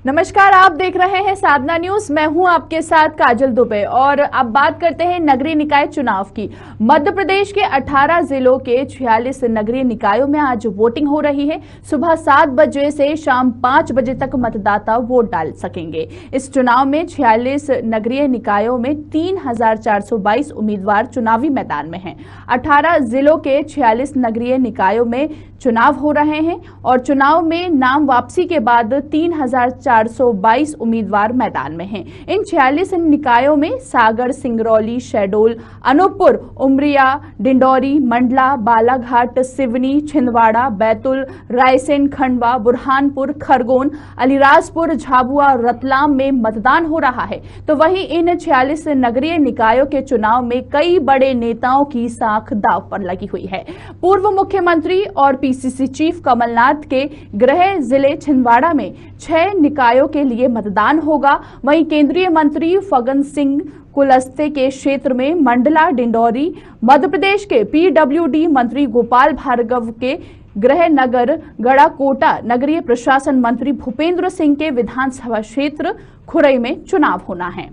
नमस्कार, आप देख रहे हैं साधना न्यूज। मैं हूं आपके साथ काजल दुबे और अब बात करते हैं नगरीय निकाय चुनाव की। मध्य प्रदेश के 18 जिलों के 46 नगरीय निकायों में आज वोटिंग हो रही है। सुबह 7 बजे से शाम 5 बजे तक मतदाता वोट डाल सकेंगे। इस चुनाव में 46 नगरीय निकायों में 3422 उम्मीदवार चुनावी मैदान में हैं। 18 जिलों के 46 नगरीय निकायों में चुनाव हो रहे हैं और चुनाव में नाम वापसी के बाद 3422 उम्मीदवार मैदान में हैं। इन 46 निकायों में सागर, सिंगरौली, शहडोल, अनूपपुर, उमरिया, डिंडौरी, मंडला, बालाघाट, सिवनी, छिंदवाड़ा, बैतुल, रायसेन, खंडवा, बुरहानपुर, खरगोन, अलीराजपुर, झाबुआ, रतलाम में मतदान हो रहा है। तो वहीं इन 46 नगरीय निकायों के चुनाव में कई बड़े नेताओं की साख दांव पर लगी हुई है। पूर्व मुख्यमंत्री और पीसीसी चीफ कमलनाथ के गृह जिले छिंदवाड़ा में 6 निकायों के लिए मतदान होगा। वहीं केंद्रीय मंत्री फग्गन सिंह कुलस्ते के क्षेत्र में मंडला, डिंडौरी, मध्य प्रदेश के पीडब्ल्यूडी मंत्री गोपाल भार्गव के गृह नगर गड़ाकोटा, नगरीय प्रशासन मंत्री भूपेंद्र सिंह के विधानसभा क्षेत्र खुरई में चुनाव होना है।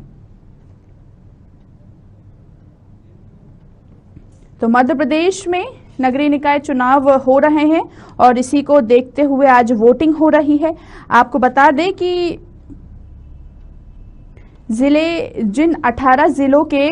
तो मध्य प्रदेश में नगरीय निकाय चुनाव हो रहे हैं और इसी को देखते हुए आज वोटिंग हो रही है। आपको बता दें कि जिन 18 जिलों के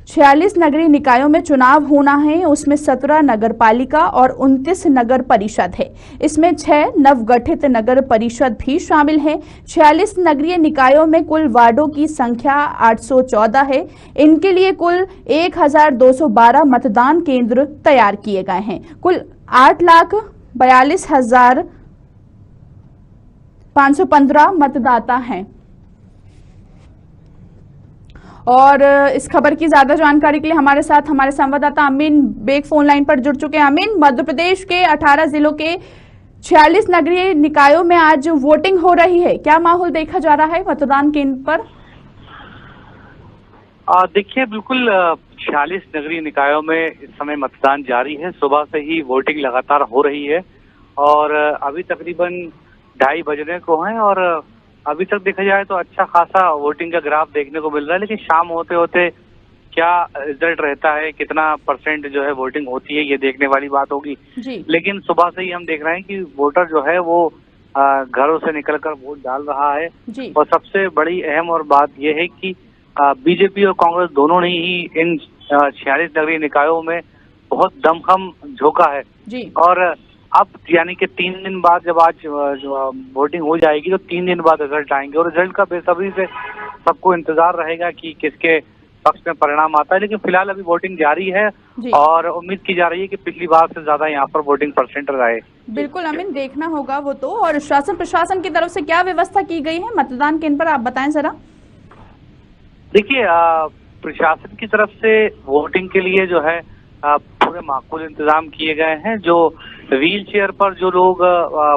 46 नगरीय निकायों में चुनाव होना है उसमें 17 नगर पालिका और 29 नगर परिषद है। इसमें 6 नवगठित नगर परिषद भी शामिल हैं। 46 नगरीय निकायों में कुल वार्डों की संख्या 814 है। इनके लिए कुल 1212 मतदान केंद्र तैयार किए गए हैं। कुल 8,42,515 मतदाता हैं। और इस खबर की ज्यादा जानकारी के लिए हमारे साथ हमारे संवाददाता अमीन बेग फोन लाइन पर जुड़ चुके हैं। अमीन, मध्य प्रदेश के 18 जिलों के 46 नगरीय निकायों में आज वोटिंग हो रही है। क्या माहौल देखा जा रहा है मतदान केंद्र पर? देखिए, बिल्कुल 46 नगरीय निकायों में इस समय मतदान जारी है। सुबह से ही वोटिंग लगातार हो रही है और अभी तकरीबन 2:30 बजने को हैं और अभी तक देखा जाए तो अच्छा खासा वोटिंग का ग्राफ देखने को मिल रहा है। लेकिन शाम होते होते क्या रिजल्ट रहता है, कितना परसेंट जो है वोटिंग होती है, ये देखने वाली बात होगी। लेकिन सुबह से ही हम देख रहे हैं कि वोटर जो है वो घरों से निकलकर वोट डाल रहा है। और सबसे बड़ी अहम और बात यह है कि बीजेपी और कांग्रेस दोनों ने ही इन 46 नगरीय निकायों में बहुत दमखम झोंका है। और अब यानी कि 3 दिन बाद जब आज वोटिंग हो जाएगी तो 3 दिन बाद रिजल्ट आएंगे और रिजल्ट का बेसब्री से सबको इंतजार रहेगा कि किसके पक्ष में परिणाम आता है। लेकिन फिलहाल अभी वोटिंग जारी है और उम्मीद की जा रही है कि पिछली बार से ज्यादा यहाँ पर वोटिंग परसेंट रहे। बिल्कुल अमीन, देखना होगा वो तो। और शासन प्रशासन की तरफ से क्या व्यवस्था की गई है मतदान केंद्र पर, आप बताएं जरा। देखिए, प्रशासन की तरफ से वोटिंग के लिए जो है पूरे माकूल इंतजाम किए गए हैं। जो व्हील चेयर पर जो लोग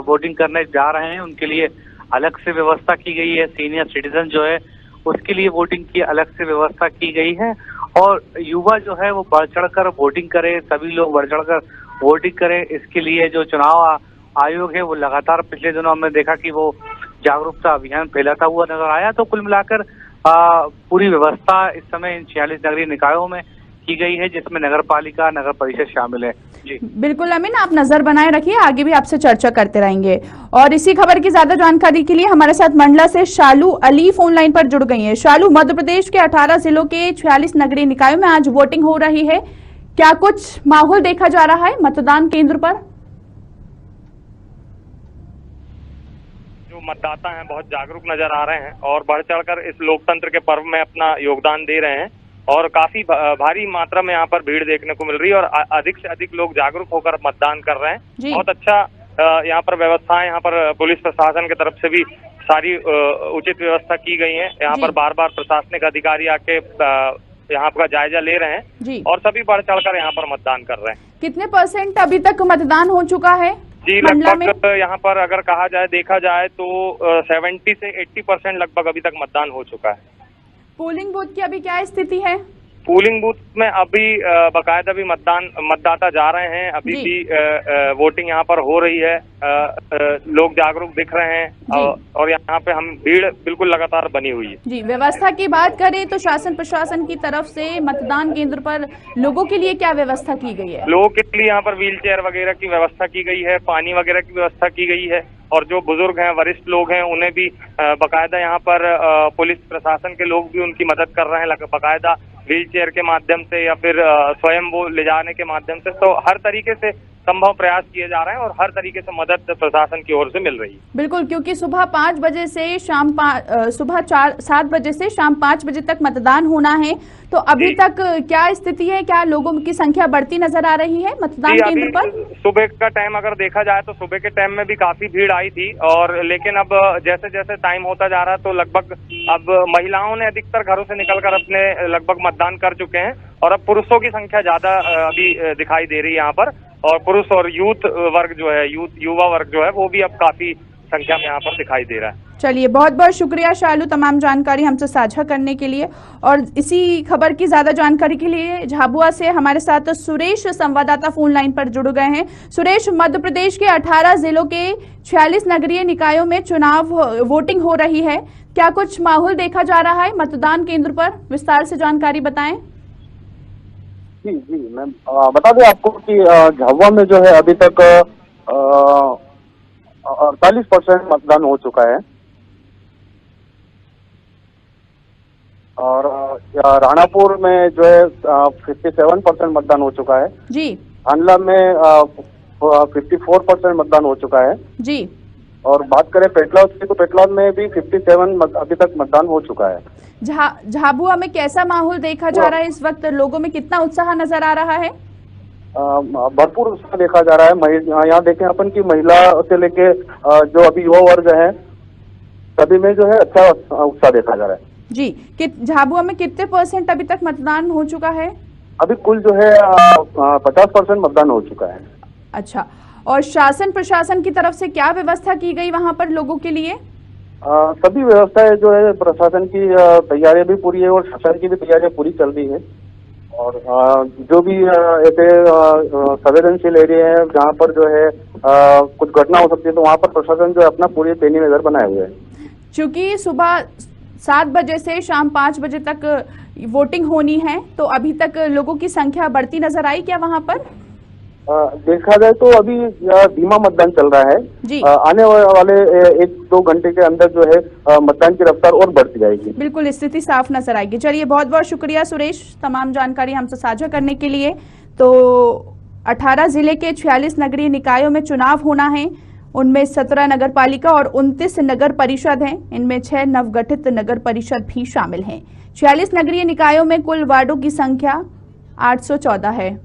वोटिंग करने जा रहे हैं उनके लिए अलग से व्यवस्था की गई है। सीनियर सिटीजन जो है उसके लिए वोटिंग की अलग से व्यवस्था की गई है और युवा जो है वो बढ़ चढ़कर वोटिंग करे, सभी लोग बढ़ चढ़कर वोटिंग करें। इसके लिए जो चुनाव आयोग है वो लगातार पिछले दिनों हमने देखा कि वो जागरूकता अभियान फैलाता हुआ नजर आया। तो कुल मिलाकर पूरी व्यवस्था इस समय इन 46 नगरीय निकायों में की गई है जिसमें नगर पालिका, नगर परिषद शामिल है। जी बिल्कुल अमीन, आप नजर बनाए रखिए, आगे भी आपसे चर्चा करते रहेंगे। और इसी खबर की ज्यादा जानकारी के लिए हमारे साथ मंडला से शालू अली फोन लाइन पर जुड़ गई हैं। शालू, मध्य प्रदेश के 18 जिलों के 46 नगरीय निकायों में आज वोटिंग हो रही है, क्या कुछ माहौल देखा जा रहा है मतदान केंद्र पर? जो मतदाता हैं बहुत जागरूक नजर आ रहे हैं और बढ़ चढ़कर इस लोकतंत्र के पर्व में अपना योगदान दे रहे हैं और काफी भारी मात्रा में यहाँ पर भीड़ देखने को मिल रही है और अधिक से अधिक लोग जागरूक होकर मतदान कर रहे हैं। बहुत अच्छा यहाँ पर व्यवस्थाएं, यहाँ पर पुलिस प्रशासन की तरफ से भी सारी उचित व्यवस्था की गई है। यहाँ पर बार बार प्रशासनिक अधिकारी आके यहाँ का जायजा ले रहे हैं और सभी बढ़ चढ़कर यहाँ पर मतदान कर रहे हैं। कितने % अभी तक मतदान हो चुका है? जी, लगभग यहाँ पर अगर कहा जाए, देखा जाए तो 70 से 80% लगभग अभी तक मतदान हो चुका है। पोलिंग बूथ की अभी क्या स्थिति है? पोलिंग बूथ में अभी बाकायदा भी मतदाता जा रहे हैं। अभी भी वोटिंग यहाँ पर हो रही है। लोग जागरूक दिख रहे हैं और यहाँ पे हम भीड़ बिल्कुल लगातार बनी हुई है। जी, व्यवस्था की बात करें तो शासन प्रशासन की तरफ से मतदान केंद्र पर लोगों के लिए क्या व्यवस्था की गई है? लोगों के लिए यहाँ पर व्हील चेयर वगैरह की व्यवस्था की गई है, पानी वगैरह की व्यवस्था की गई है और जो बुजुर्ग हैं, वरिष्ठ लोग हैं, उन्हें भी बाकायदा यहाँ पर पुलिस प्रशासन के लोग भी उनकी मदद कर रहे हैं, बाकायदा व्हील चेयर के माध्यम से या फिर स्वयं वो ले जाने के माध्यम से। तो हर तरीके से संभव प्रयास किए जा रहे हैं और हर तरीके से मदद प्रशासन की ओर से मिल रही है। बिल्कुल, क्योंकि सुबह 5 बजे से सुबह 7 बजे से शाम 5 बजे तक मतदान होना है। तो अभी तक क्या स्थिति है? क्या लोगों की संख्या बढ़ती नजर आ रही है मतदान केंद्र पर? सुबह का टाइम अगर देखा जाए तो सुबह के टाइम में भी काफी भीड़ आई थी और लेकिन अब जैसे जैसे टाइम होता जा रहा है तो लगभग अब महिलाओं ने अधिकतर घरों से निकलकर अपने लगभग मतदान कर चुके हैं और अब पुरुषों की संख्या ज्यादा अभी दिखाई दे रही है यहाँ पर। और पुरुष और यूथ वर्ग जो है, युवा वर्ग जो है, वो भी अब काफी संख्या में यहाँ पर दिखाई दे रहा है। चलिए, बहुत बहुत शुक्रिया शालू, तमाम जानकारी हमसे साझा करने के लिए। और इसी खबर की ज्यादा जानकारी के लिए झाबुआ से हमारे साथ सुरेश संवाददाता फोन लाइन पर जुड़ गए हैं। सुरेश, मध्य प्रदेश के 18 जिलों के 46 नगरीय निकायों में चुनाव वोटिंग हो रही है। क्या कुछ माहौल देखा जा रहा है मतदान केंद्र पर? विस्तार से जानकारी बताएं। जी मैम, बता दें आपको कि झाबुआ में जो है अभी तक 48% मतदान हो चुका है और राणापुर में जो है 57% मतदान हो चुका है जी। हांडला में 54% मतदान हो चुका है जी। और बात करें पेटलाद की तो पेटलाद में भी 57 अभी तक मतदान हो चुका है। झाबुआ में कैसा माहौल देखा जा रहा है इस वक्त? लोगों में कितना उत्साह नजर आ रहा है? भरपूर उत्साह देखा जा रहा है। यहाँ देखें अपन की महिला से लेके जो अभी युवा वर्ग है सभी में जो है अच्छा उत्साह देखा जा रहा है जी। झाबुआ में कितने % अभी तक मतदान हो चुका है? अभी कुल जो है 50% मतदान हो चुका है। अच्छा, और शासन प्रशासन की तरफ से क्या व्यवस्था की गई वहां पर लोगों के लिए? सभी व्यवस्थाएं जो है प्रशासन की तैयारियां भी पूरी है और शासन की भी तैयारियां पूरी चल रही है और जो भी ऐसे संवेदनशील एरिया है जहाँ पर जो है कुछ घटना हो सकती है तो वहाँ पर प्रशासन जो है अपना पूरी पैनी नजर बनाए हुए है। चूंकि सुबह 7 बजे से शाम 5 बजे तक वोटिंग होनी है तो अभी तक लोगों की संख्या बढ़ती नजर आई क्या वहाँ पर? देखा जाए तो अभी धीमा मतदान चल रहा है जी। आने वाले 1-2 घंटे के अंदर जो है मतदान की रफ्तार और बढ़ती जाएगी। बिल्कुल, स्थिति साफ नजर आएगी। चलिए, बहुत बहुत शुक्रिया सुरेश, तमाम जानकारी हमसे साझा करने के लिए। तो 18 जिले के 46 नगरीय निकायों में चुनाव होना है। उनमें 17 नगर पालिका और 29 नगर परिषद हैं। इनमें 6 नवगठित नगर परिषद भी शामिल हैं। 46 नगरीय निकायों में कुल वार्डों की संख्या 814 है।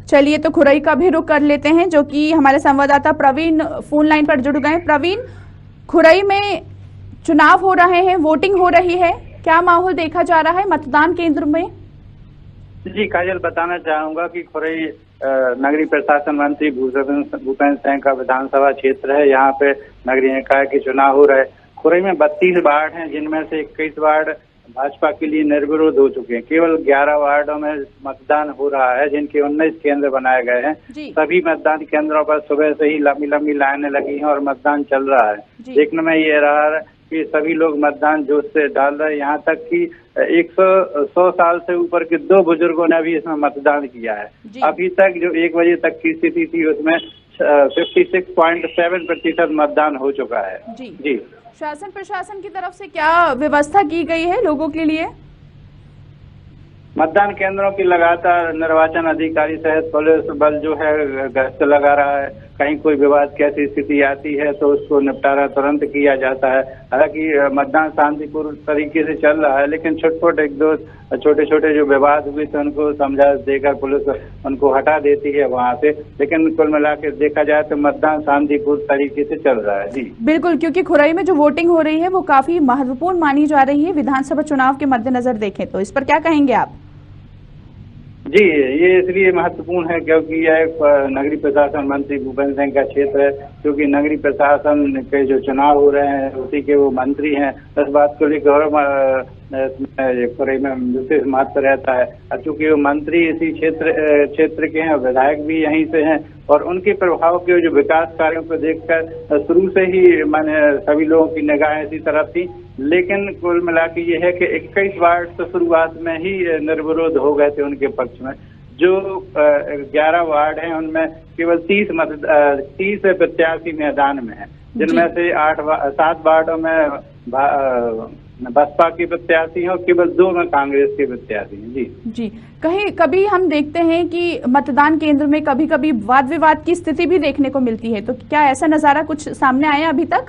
चलिए, तो खुरई का भी रुख कर लेते हैं, जो कि हमारे संवाददाता प्रवीण फोन लाइन पर जुड़ गए। प्रवीण, खुरई में चुनाव हो रहे हैं, वोटिंग हो रही है, क्या माहौल देखा जा रहा है मतदान केंद्र में? जी काजल, बताना चाहूंगा कि खुरई नगरीय प्रशासन मंत्री भूपेंद्र सिंह का विधानसभा क्षेत्र है। यहाँ पे नगरीय निकाय के चुनाव हो रहे। खुरई में 32 वार्ड हैं, जिनमें से 21 वार्ड भाजपा के लिए निर्विरोध हो चुके हैं। केवल 11 वार्डों में मतदान हो रहा है, जिनके 19 केंद्र बनाए गए हैं। सभी मतदान केंद्रों पर सुबह से ही लंबी लंबी लाइनें लगी हैं और मतदान चल रहा है। देखने में ये रहा है कि सभी लोग मतदान जोश से डाल रहे हैं। यहाँ तक कि 100 साल से ऊपर के 2 बुजुर्गों ने भी इसमें मतदान किया है। अभी तक जो 1 बजे तक की स्थिति थी उसमें 56.7% मतदान हो चुका है। जी। शासन प्रशासन की तरफ से क्या व्यवस्था की गई है लोगों के लिए? मतदान केंद्रों की लगातार निर्वाचन अधिकारी सहित पुलिस बल जो है गश्त लगा रहा है। कहीं कोई विवाद की ऐसी स्थिति आती है तो उसको निपटारा तुरंत किया जाता है। हालांकि मतदान शांतिपूर्ण तरीके से चल रहा है, लेकिन छोटे छोटे जो विवाद हुए थे उनको समझा देकर पुलिस उनको हटा देती है वहां से। लेकिन कुल मिलाकर देखा जाए तो मतदान शांतिपूर्ण तरीके से चल रहा है। जी बिल्कुल, क्योंकि खुरई में जो वोटिंग हो रही है वो काफी महत्वपूर्ण मानी जा रही है विधानसभा चुनाव के मद्देनजर देखें तो, इस पर क्या कहेंगे आप? जी, ये इसलिए महत्वपूर्ण है क्योंकि यह एक नगरीय प्रशासन मंत्री भूपेंद्र सिंह का क्षेत्र है, क्योंकि नगरीय प्रशासन के जो चुनाव हो रहे हैं उसी के वो मंत्री हैं। इस बात को लेकर में विशेष महत्व रहता है। चूंकि वो मंत्री इसी क्षेत्र के हैं, विधायक भी यहीं से हैं और उनके प्रभाव के जो विकास कार्यों को देखकर शुरू से ही माने सभी लोगों की निगाहें इसी तरफ थी। लेकिन कुल मिला के ये है कि 21 वार्ड तो शुरुआत में ही निर्विरोध हो गए थे उनके पक्ष में। जो 11 वार्ड हैं उनमें केवल 30 प्रत्याशी मैदान में हैं, जिनमें से 7 वार्डों में बसपा के प्रत्याशी हैं और केवल 2 में कांग्रेस के प्रत्याशी हैं। जी कभी हम देखते हैं कि मतदान केंद्र में कभी कभी वाद विवाद की स्थिति भी देखने को मिलती है, तो क्या ऐसा नजारा कुछ सामने आया अभी तक?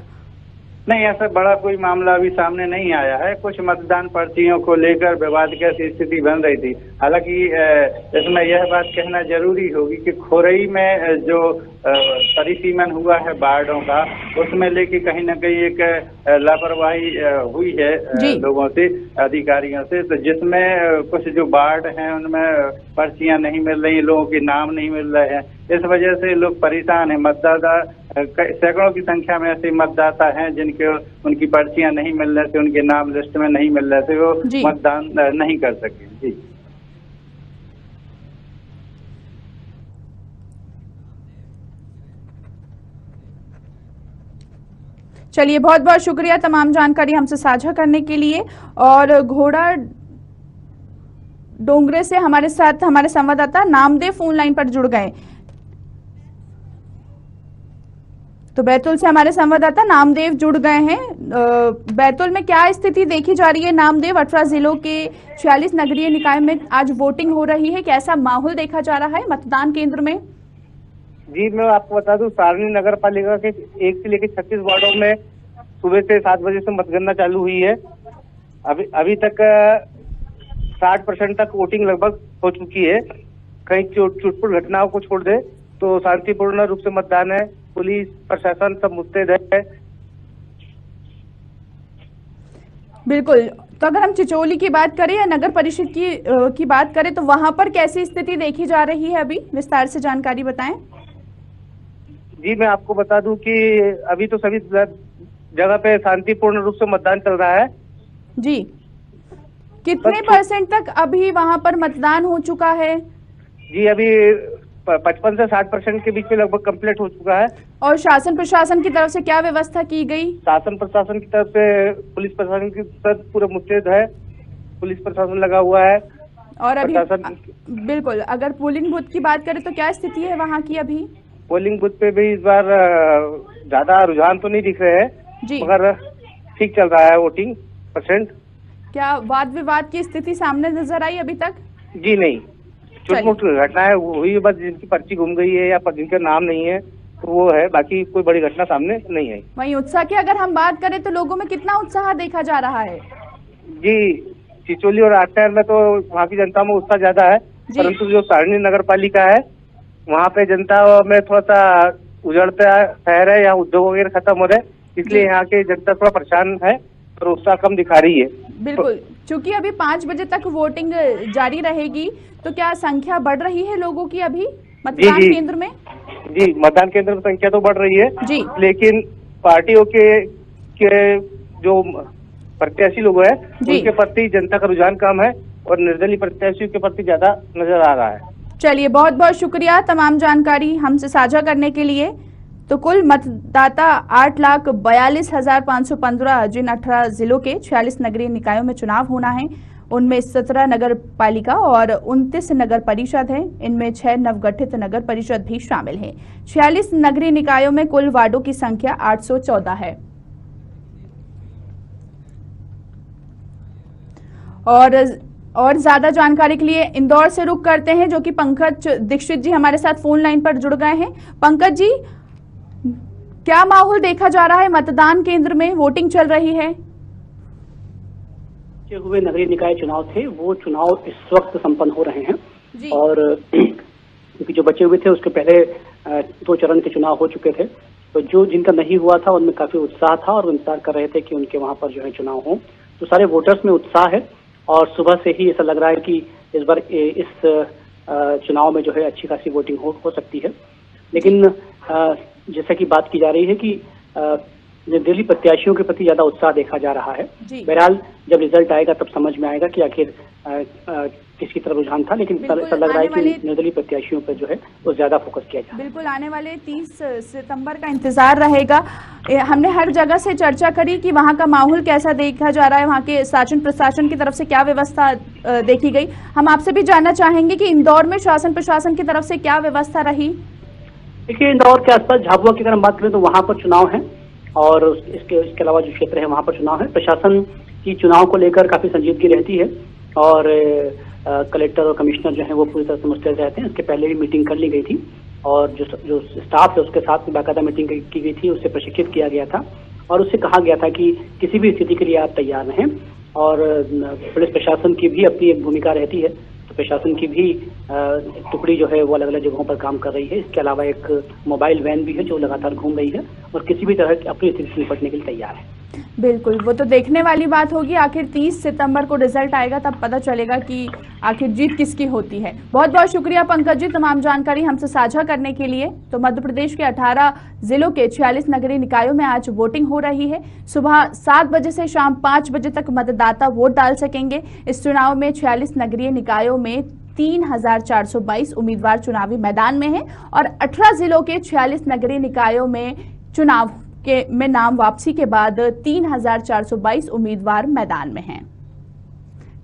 नहीं, ऐसा बड़ा कोई मामला अभी सामने नहीं आया है। कुछ मतदान पर्चियों को लेकर विवाद की स्थिति बन रही थी। हालांकि इसमें यह बात कहना जरूरी होगी कि खोरई में जो परिसीमन हुआ है वार्डों का, उसमें लेके कहीं न कहीं एक लापरवाही हुई है लोगों से, अधिकारियों से। तो जिसमें कुछ जो वार्ड हैं उनमें पर्चियां नहीं मिल रही, लोगों के नाम नहीं मिल रहे हैं। इस वजह से लोग परेशान हैं। मतदाता सैकड़ों की संख्या में ऐसे मतदाता हैं जिनके उनकी पर्चियां नहीं मिल रहे थे, उनके नाम लिस्ट में नहीं मिल रहे थे, वो मतदान नहीं कर सके। जी चलिए, बहुत बहुत शुक्रिया तमाम जानकारी हमसे साझा करने के लिए। और घोड़ा डोंगरे से हमारे साथ हमारे संवाददाता नामदेव फोन लाइन पर जुड़ गए। तो बैतूल से हमारे संवाददाता नामदेव जुड़ गए हैं। बैतूल में क्या स्थिति देखी जा रही है नामदेव? 18 जिलों के 46 नगरीय निकाय में आज वोटिंग हो रही है, कैसा माहौल देखा जा रहा है मतदान केंद्र में? जी, मैं आपको बता दूं, सारनी नगर पालिका के 1 से लेकर 36 वार्डों में सुबह से 7 बजे से मतगणना चालू हुई है। अभी तक 60% तक वोटिंग लगभग हो चुकी है। कहीं चुटपुट घटनाओं को छोड़ दे तो शांतिपूर्ण रूप से मतदान है। पुलिस प्रशासन सब मुस्तैद है। बिल्कुल। तो अगर हम चिचोली की बात करें या नगर परिषद की बात करें तो वहां पर कैसी स्थिति देखी जा रही है? अभी विस्तार से जानकारी बताएं। जी, मैं आपको बता दूं कि अभी तो सभी जगह पे शांतिपूर्ण रूप से मतदान चल रहा है। जी, कितने % तक अभी वहां पर मतदान हो चुका है? जी, अभी 55 से 60% के बीच में लगभग कंप्लीट हो चुका है। और शासन प्रशासन की तरफ से क्या व्यवस्था की गई? शासन प्रशासन की तरफ से पुलिस प्रशासन की तरफ पूरा मुस्तैद है, पुलिस प्रशासन लगा हुआ है। और अभी बिल्कुल, अगर पोलिंग बूथ की बात करें तो क्या स्थिति है वहाँ की? अभी पोलिंग बूथ पे भी इस बार ज्यादा रुझान तो नहीं दिख रहे हैं, मगर ठीक चल रहा है वोटिंग %। क्या वाद विवाद की स्थिति सामने नजर आई अभी तक? जी नहीं, छोटी-मोटी घटनाएं हुई, बस जिनकी पर्ची घूम गई है या जिनका नाम नहीं है तो वो है, बाकी कोई बड़ी घटना सामने नहीं आई। वहीं उत्साह की अगर हम बात करें तो लोगों में कितना उत्साह देखा जा रहा है? जी, चिचोली और आठनेर में तो वहाँ की जनता में उत्साह ज्यादा है, परंतु जो सारनी नगर पालिका है वहाँ पे जनता में थोड़ा सा उजड़ता शहर है, यहाँ उद्योग वगैरह खत्म हो रहे, इसलिए यहाँ की जनता थोड़ा परेशान है और उत्साह कम दिखा रही है। बिल्कुल, चूंकि अभी 5 बजे तक वोटिंग जारी रहेगी तो क्या संख्या बढ़ रही है लोगों की अभी मतदान केंद्र में? जी, मतदान केंद्र में संख्या तो बढ़ रही है जी, लेकिन पार्टियों के जो प्रत्याशी लोग हैं उनके प्रति जनता का रुझान कम है और निर्दलीय प्रत्याशियों के प्रति ज्यादा नजर आ रहा है। चलिए, बहुत बहुत शुक्रिया तमाम जानकारी हमसे साझा करने के लिए। तो कुल मतदाता 8,42,515 जिन 18 जिलों के 46 नगरीय निकायों में चुनाव होना है, उनमें 17 नगर पालिका और 29 नगर परिषद हैं। इनमें 6 नवगठित नगर परिषद भी शामिल हैं। 46 नगरीय निकायों में कुल वार्डों की संख्या 814 है। और ज्यादा जानकारी के लिए इंदौर से रुख करते हैं, जो कि पंकज दीक्षित जी हमारे साथ फोन लाइन पर जुड़ गए हैं। पंकज जी, क्या माहौल देखा जा रहा है मतदान केंद्र में? वोटिंग चल रही है। जो हुए नगरीय निकाय चुनाव थे वो चुनाव इस वक्त संपन्न हो रहे हैं और क्योंकि जो बचे हुए थे उसके पहले 2 चरण के चुनाव हो चुके थे, तो जो जिनका नहीं हुआ था उनमें काफी उत्साह था और इंतजार कर रहे थे कि उनके वहां पर जो है चुनाव हो। तो सारे वोटर्स में उत्साह है और सुबह से ही ऐसा लग रहा है कि इस बार इस चुनाव में जो है अच्छी खासी वोटिंग हो सकती है। लेकिन जैसा कि बात की जा रही है कि निर्दलीय प्रत्याशियों के प्रति ज्यादा उत्साह देखा जा रहा है। बहरहाल जब रिजल्ट आएगा तब समझ में आएगा कि आखिर किसकी तरफ रुझान था, लेकिन ऐसा लग रहा है कि निर्दलीय प्रत्याशियों पर जो है वो ज्यादा फोकस किया जाए। बिल्कुल, आने वाले 30 सितंबर का इंतजार रहेगा। हमने हर जगह से चर्चा करी कि वहां का माहौल कैसा देखा जा रहा है, वहां के शासन प्रशासन की तरफ से क्या व्यवस्था देखी गई। हम आपसे भी जानना चाहेंगे कि इंदौर में शासन प्रशासन की तरफ से क्या व्यवस्था रही। देखिए, इंदौर के आसपास झाबुआ की अगर हम बात करें तो वहां पर चुनाव है और इसके अलावा जो क्षेत्र है वहां पर चुनाव है। प्रशासन की चुनाव को लेकर काफी संजीदगी रहती है और कलेक्टर और कमिश्नर जो है वो पूरी तरह से मुस्तैद रहते हैं। इसके पहले भी मीटिंग कर ली गई थी और जो स्टाफ है उसके साथ बाकायदा मीटिंग की गई थी, उससे प्रशिक्षित किया गया था और उससे कहा गया था कि किसी भी स्थिति के लिए आप तैयार रहें। और पुलिस प्रशासन की भी अपनी एक भूमिका रहती है, तो प्रशासन की भी टुकड़ी जो है वो अलग अलग जगहों पर काम कर रही है। इसके अलावा एक मोबाइल वैन भी है जो लगातार घूम रही है और किसी भी तरह की अपनी स्थिति से निपटने के लिए तैयार है। बिल्कुल, वो तो देखने वाली बात होगी। आखिर 30 सितंबर को रिजल्ट आएगा तब पता चलेगा कि आखिर जीत किसकी होती है। बहुत बहुत शुक्रिया पंकज जी तमाम जानकारी हमसे साझा करने के लिए। तो मध्य प्रदेश के 18 जिलों के 46 नगरीय निकायों में आज वोटिंग हो रही है। सुबह 7 बजे से शाम 5 बजे तक मतदाता वोट डाल सकेंगे। इस चुनाव में 46 नगरीय निकायों में 3422 उम्मीदवार चुनावी मैदान में हैं और 18 जिलों के 46 नगरीय निकायों में चुनाव में नाम वापसी के बाद 3422 उम्मीदवार मैदान में हैं।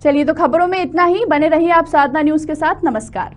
चलिए, तो खबरों में इतना ही। बने रहिए आप साधना न्यूज के साथ। नमस्कार।